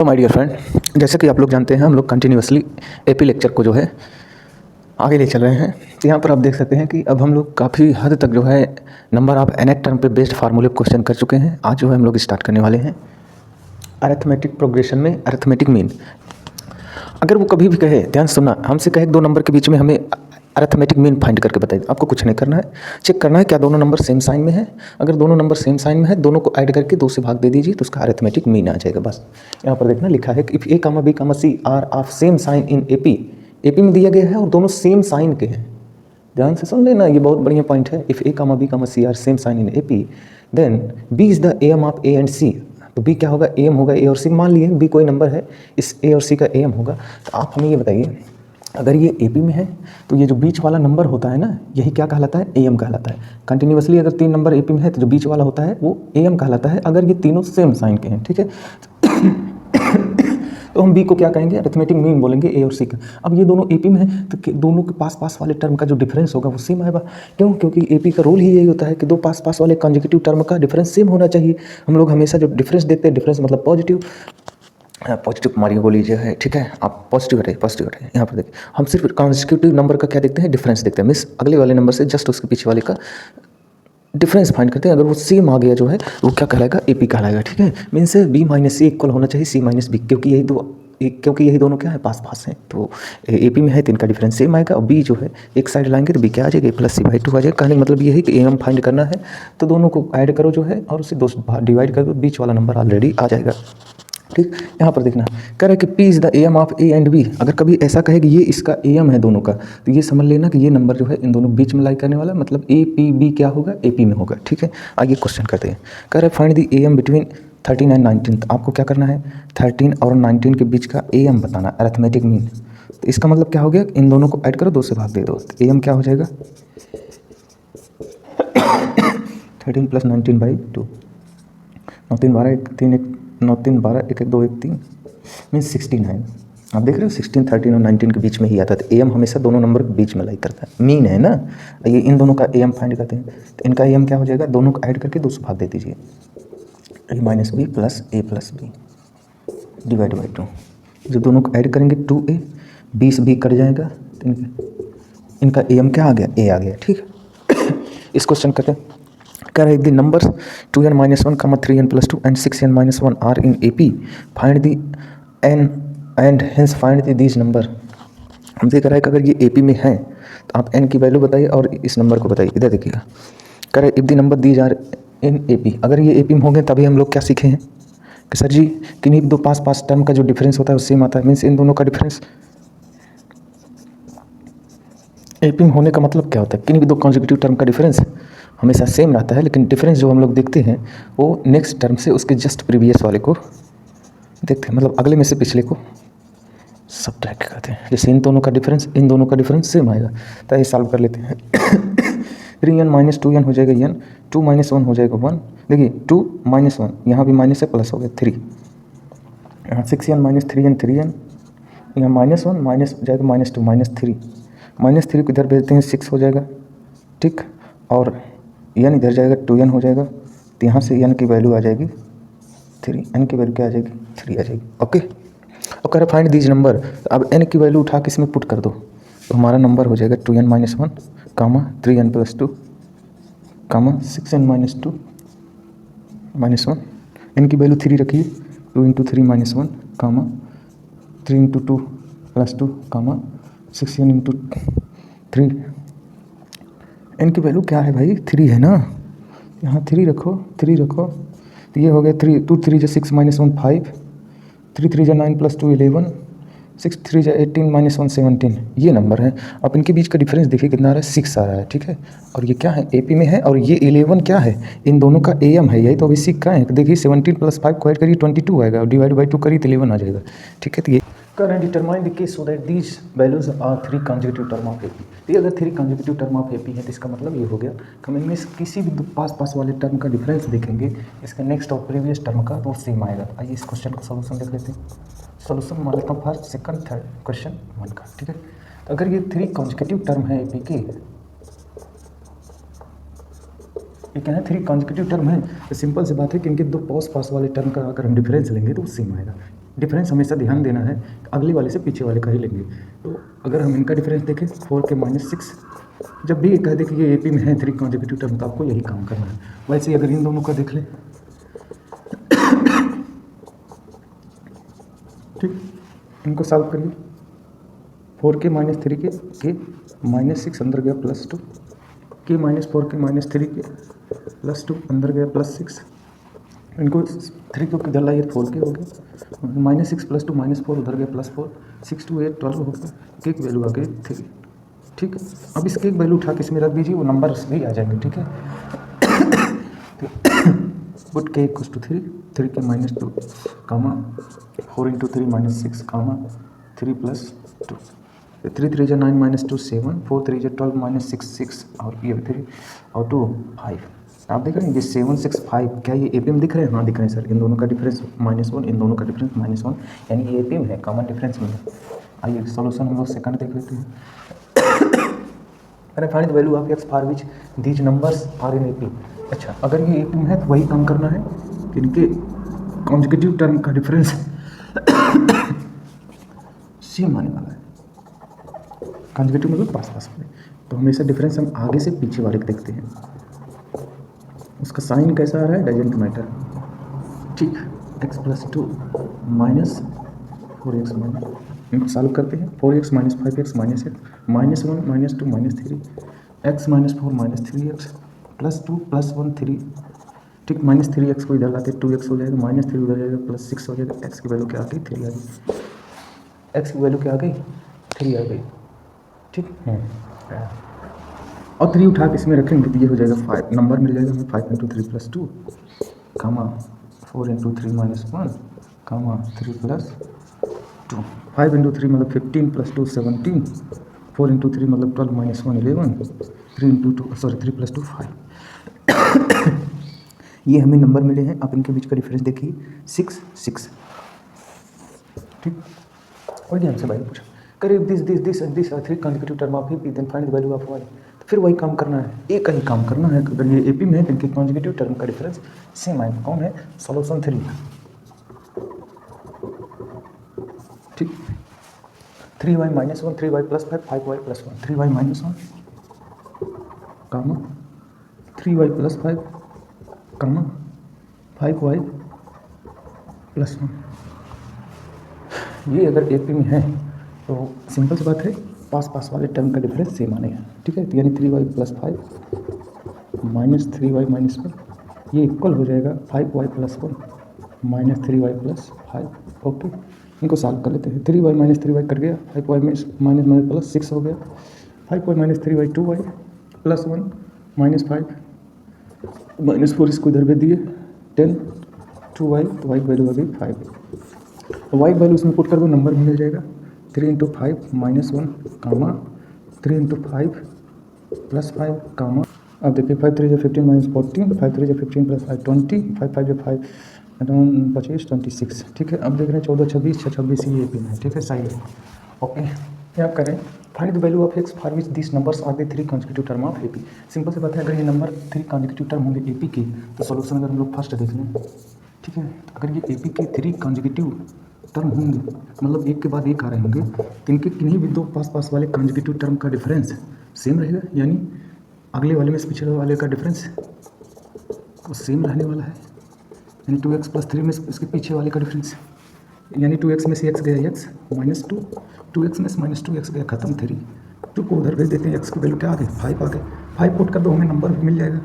तो my dear friend, जैसे कि आप लोग जानते हैं हम लोग कंटिन्यूअसली एपी लेक्चर को जो है आगे ले चल रहे हैं। तो यहाँ पर आप देख सकते हैं कि अब हम लोग काफ़ी हद तक जो है नंबर ऑफ nth टर्म पे बेस्ड फार्मूले क्वेश्चन कर चुके हैं। आज जो है हम लोग स्टार्ट करने वाले हैं अरिथमेटिक प्रोग्रेशन में अरिथमेटिक मीन। अगर वो कभी भी कहे, ध्यान सुनना, हमसे कहे दो नंबर के बीच में हमें अरिथमेटिक मीन फाइंड करके बताइए, आपको कुछ नहीं करना है, चेक करना है क्या दोनों नंबर सेम साइन में है। अगर दोनों नंबर सेम साइन में है, दोनों को ऐड करके 2 से भाग दे दीजिए तो उसका अरिथमेटिक मीन आ जाएगा। बस यहाँ पर देखना लिखा है कि if A comma B comma C are of same sign in AP, AP में दिया गया है और दोनों सेम साइन के हैं। ध्यान से सुन लेना, ये बहुत बढ़िया पॉइंट है। If A comma B comma C are same sign in AP then B is the M of A and C. तो बी क्या होगा, एम होगा ए और सी। मान लिए बी कोई नंबर है, इस ए और सी का एम होगा। तो आप हमें ये बताइए, अगर ये एपी में है तो ये जो बीच वाला नंबर होता है ना, यही क्या कहलाता है, एम कहलाता है। कंटिन्यूअसली अगर 3 नंबर एपी में है तो जो बीच वाला होता है वो एम कहलाता है, अगर ये तीनों सेम साइन के हैं, ठीक है। तो हम बी को क्या कहेंगे, अरिथमेटिक मीन बोलेंगे ए और सी का। अब ये दोनों एपी में है तो दोनों के पास पास वाले टर्म का जो डिफरेंस होगा वो सेम आएगा। क्यों? क्योंकि एपी का रूल ही यही होता है कि दो पास पास वाले कॉन्जिक्यूटिव टर्म का डिफरेंस सेम होना चाहिए। हम लोग हमेशा जो डिफरेंस देखते हैं, डिफरेंस मतलब पॉजिटिव मारिए बोली जो है, ठीक है। आप पॉजिटिव हटाइए। यहाँ पर देखिए, हम सिर्फ कॉन्जिक्यूटिव नंबर का क्या देखते हैं, डिफरेंस देखते हैं। मीन्स अगले वाले नंबर से जस्ट उसके पीछे वाले का डिफरेंस फाइंड करते हैं। अगर वो सेम आ गया जो है वो क्या कहलाएगा, एपी कहलाएगा, ठीक है। मीन्स बी माइनस सी इक्वल होना चाहिए सी माइनस बी, क्योंकि यही दोनों क्या है, पास पास हैं। तो एपी में है तो इनका डिफरेंस सेम आएगा। और बी जो है एक साइड लाएंगे तो बी क्या आ जाएगा, प्लस सी बाई 2 आ जाएगा। कहने का मतलब ये है कि एम फाइंड करना है तो दोनों को ऐड करो जो है और उसे 2 से डिवाइड करो, बीच वाला नंबर ऑलरेडी आ जाएगा, ठीक। यहाँ पर देखना कह रहा है कि P is the M of A and b. अगर कभी ऐसा कहे कि ये इसका एम है दोनों का, तो ये समझ लेना कि ये नंबर जो है इन दोनों बीच में लाई करने वाला, मतलब ए पी बी क्या होगा, ए पी में होगा, ठीक है। आगे क्वेश्चन करते हैं। कह रहा है find the M between 13 and 19। तो आपको क्या करना है, 13 और 19 के बीच का एम बताना, अरिथमेटिक मीन। तो इसका मतलब क्या हो गया, इन दोनों को ऐड करो, 2 से भाग दे दो, तो एम क्या हो जाएगा 13 + 19/2। 9 3 12 1 3 1 9 3 12 1 1 2 1 3 मीन्स 69। आप देख रहे हो 16 13 और 19 के बीच में ही आता है। तो एम हमेशा दोनों नंबर के बीच में लाई करता है, मीन है ना। ये इन दोनों का एम फाइंड करते हैं तो इनका एम क्या हो जाएगा, दोनों को ऐड करके 2 से भाग दे दीजिए, A minus B plus A plus B divide by 2। जब दोनों को ऐड करेंगे 2a, बी से बी कट जाएगा तो इनका एम क्या आ गया, ए आ गया, ठीक है। इस क्वेश्चन करते हैं। कह रहे the numbers 2n - 1, 3n + 2 and 6n - 1 are in AP, find the n and hence find the these number. हमसे कह रहा है कि अगर ये AP में है तो आप n की वैल्यू बताइए और इस नंबर को बताइए। इधर देखिएगा, कह रहे if the number these are in AP। अगर ये AP में होंगे तभी हम लोग क्या सीखे हैं कि सर जी किन्हीं दो पास पास टर्म का जो डिफरेंस होता है वो सेम आता है। मीन्स इन दोनों का डिफरेंस AP में होने का मतलब क्या होता है, किन्हीं भी दो कॉन्जिक्यूटिव टर्म का डिफरेंस हमेशा सेम रहता है, लेकिन डिफरेंस जो हम लोग देखते हैं वो नेक्स्ट टर्म से उसके जस्ट प्रीवियस वाले को देखते हैं, मतलब अगले में से पिछले को सब्ट्रैक्ट करते हैं। जैसे इन दोनों का डिफरेंस सेम आएगा तो ये सॉल्व कर लेते हैं। 3n - 2n हो जाएगा n, 2 - 1 हो जाएगा 1। देखिए 2 - 1 यहाँ भी माइनस है, प्लस हो गया 3। यहाँ 6n - 3n 3n, यहाँ -1 माइनस हो जाएगा -2 -3। -3 को इधर भेजते हैं 6 हो जाएगा, ठीक। और n इधर जाएगा 2n हो जाएगा, तो यहाँ से n की वैल्यू आ जाएगी 3, n की वैल्यू क्या आ जाएगी 3 आ जाएगी, ओके। और कह रहा फाइंड दीज नंबर। अब n की वैल्यू उठा के इसमें पुट कर दो तो हमारा नंबर हो जाएगा 2n - 1, 3n + 2, 6n - 2 -1। n की वैल्यू 3 रखिए, 2 × 3 - 1, 3 × 2 + 2, 6n × 3। n की वैल्यू क्या है भाई, 3 है ना। यहाँ 3 रखो तो ये हो गया 3 2 3 × 6 - 1 5, 3 3 × 9 + 2 11, 6 3 × 18 - 1 17। ये नंबर है। अब इनके बीच का डिफरेंस देखिए कितना आ रहा है, 6 आ रहा है, ठीक है। और ये क्या है, AP में है, और ये 11 क्या है, इन दोनों का AM है। यही तो अभी सीख का है। देखिए 17 + 5 को ऐड करिए 22 आएगा, और डिवाइड बाई 2 करिए तो 11 आ जाएगा, ठीक है। तो ये करें determine the case so that these values are 3 consecutive term of AP। तो अगर 3 कॉन्जिक्यूटिव टर्म ऑफ AP है तो इसका मतलब ये हो गया कि हम इनमें से किसी भी पास पास वाले टर्म का डिफरेंस देखेंगे, इसका नेक्स्ट और प्रीवियस टर्म का तो सेम आएगा। आइए इस क्वेश्चन का सॉल्यूशन देख लेते हैं। सॉल्यूशन मान लेता हूँ फर्स्ट, सेकंड, थर्ड, क्वेश्चन 1 का, ठीक है। तो अगर ये 3 कॉन्जिक्यूटिव टर्म है AP के, ये क्या है 3 कॉन्जिक्यूटिव टर्म है, तो सिंपल सी बात है कि इनके दो पास पास वाले टर्म का अगर हम डिफरेंस लेंगे तो सेम आएगा। डिफरेंस हमेशा ध्यान देना है, अगले वाले से पीछे वाले का ही लेंगे। तो अगर हम इनका डिफरेंस देखें 4k-6, जब भी कह दे कि ये AP में है 3 कॉन्जिक्यूटिव टर्म, तो आपको यही काम करना है। वैसे ही अगर इन दोनों का देख लें, ठीक, इनको सॉल्व करिए। 4k-3 के -6 अंदर गया +2, k-4k-3 के +2 अंदर गया +6, इनको 3 को किधर लाइए 4k हो गया, -6 +2 -4 उधर गया +4, 6 2 8 12 हो गया, k की वैल्यू आ गई 3। ठीक है, अब इस k की वैल्यू उठा के इसमें रख दीजिए, वो नंबर्स भी आ जाएंगे। ठीक है, पुट k = 3, 3k -2 कामा 4 × 3 -6 कामा 3 + 2, 3 3 9 -2 7, 4 3 12 -6 6 और ये 3 और 2 5। आप देख रहे हैं ये 7 6 5, क्या ये AP में दिख रहे हैं? हाँ दिख रहे हैं सर। इन दोनों का डिफरेंस -1, इन दोनों का डिफरेंस -1, यानी ये AP में है, कॉमन डिफरेंस में है। आइए सॉल्यूशन हम लोग सेकंड देख लेते हैं। अरे find the value of x for which these numbers are in AP। अच्छा, अगर ये AP में है तो वही काम करना है कि इनके कॉन्जिक्यूटिव टर्म का डिफरेंस सेम आने वाला है। कॉन्जिक्यूटिव मतलब पास पास वाले, तो हमेशा डिफरेंस हम आगे से पीछे वाले को देखते हैं। उसका साइन कैसा आ रहा है डजेंट मैटर। ठीक, x + 2 -4x इनको सॉल्व करते हैं। 4x - 5x - 8 -1 -2 -3 x - 4 -3x +2 +1 3। ठीक, -3x को इधर लाते 2x हो जाएगा, -3 उधर जाएगा +6 हो जाएगा। x की वैल्यू क्या आ गई 3 आ गई, x की वैल्यू क्या आ गई 3 आ गई। ठीक है, और 3 उठा के इसमें रखेंगे तो ये हो जाएगा 5, नंबर मिल जाएगा हमें 5 × 3 + 2 कामा 4 × 3 - 1 कामा 3 + 2, 5 × 3 मतलब 15 + 2 17, 4 × 3 मतलब 12 - 1 11, 3 + 2 5। ये हमें नंबर मिले हैं। अब इनके बीच का डिफरेंस देखिए 6 6। ठीक, और ये हमसे भाई पूछा करे this 3 consecutive term of AP, then find the value of y। फिर वही काम करना है, एक ही काम करना है। अगर ये AP में है तो इनके कॉन्जिक्यूटिव टर्म का डिफरेंस सेम आएगा। कौन है? सॉल्यूशन 3। ठीक, 3y - 1 3y + 5 5y + 1 3y - 1 कामा 3y + 5 कामा 5y + 1। ये अगर AP में है तो सिंपल सी बात है, पास पास वाले टर्म का डिफरेंस सेम आने हैं। ठीक है, तो यानी 3y + 5 - 3y - 1 ये इक्वल हो जाएगा 5y + 1 - 3y + 5। ओके, इनको सॉल्व कर लेते हैं। 3y - 3y कट गया, 5y - 6 हो गया, 5y - 3y 2y + 1 -5 -4 इसको इधर भेज दिए 10 2y, तो y की वैल्यू आ गई 5। y वैल्यू इसमें पुट कर दो, नंबर मिल जाएगा 3 × 5 - 1 कामा 3 × 5 + 5 कामा, अब देखिए 5 3 15 - 14, 5 3 15 + 5 20, 5 5 5 25 26। ठीक है, अब देख रहे हैं 14 26 6 26 ये AP में। ठीक है, सही है। ओके, क्या करें? Find the value of x for which this numbers are the 3 consecutive term of AP। Simple से बात है, अगर ये नंबर 3 कॉन्जिक्यूटिव टर्म होंगे AP के, तो सॉल्यूशन अगर हम लोग फर्स्ट देख लें। ठीक है, तो अगर ये AP के 3 कॉन्जिक्यूटिव टर्म होंगे, मतलब एक के बाद एक आ रहे होंगे, तो इनके किन्हीं भी दो पास पास वाले कॉन्जिक्यूटिव टर्म का डिफरेंस सेम रहेगा, यानी अगले वाले में से पिछले वाले का डिफरेंस वो सेम रहने वाला है। यानी 2x + 3 में इसके पीछे वाले का डिफरेंस, यानी 2x में से x गया x -2, 2x में से -2x गया खत्म 3, 2 को उधर भेज देते हैं, x की वैल्यू क्या आ गई 5 आ गई। 5 पुट कर दो, हमें नंबर मिल जाएगा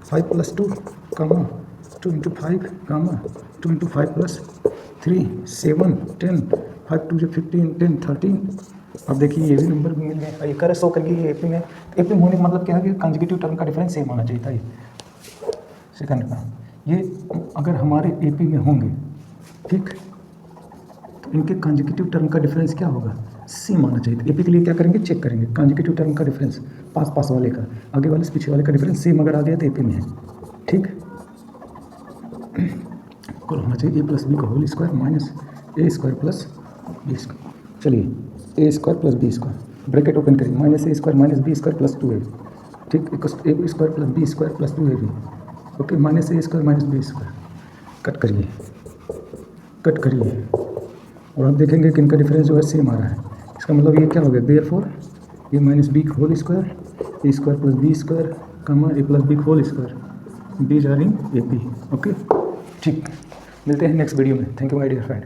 5 + 2 कामा 2 × 5 कामा 2 × 5 + 3 7 10, 5 2 15 10 13। अब देखिए ये भी नंबर मिल गए। ये करे 100 करिए, ये AP में होने का मतलब क्या है कि कॉन्जिक्यूटिव टर्म का डिफरेंस सेम होना चाहिए था। ये सेकंड का, ये अगर हमारे AP में होंगे, ठीक, तो इनके कॉन्जिक्यूटिव टर्म का डिफरेंस क्या होगा सेम आना चाहिए। AP के लिए क्या करेंगे, चेक करेंगे कॉन्जिक्यूटिव टर्म का डिफरेंस, पास पास वाले का, आगे वाले से पीछे वाले का डिफरेंस सेम अगर आ गया तो AP में है। ठीक, इक्वल होना चाहिए a + b का whole square minus a² + b²। चलिए a² + b², ब्रैकेट ओपन करिए, -a² - b² + 2a। ठीक, a² + b² + 2ab। Okay, -a² - b², cut करिए, कट करिए, और आप देखेंगे कि इनका डिफरेंस जो है सेम आ रहा है। इसका मतलब ये क्या हो गया, therefore a minus b whole square, a square plus b square comma a plus b whole square, these are in AP। Okay, ठीक, मिलते हैं नेक्स्ट वीडियो में। Thank you my dear friend.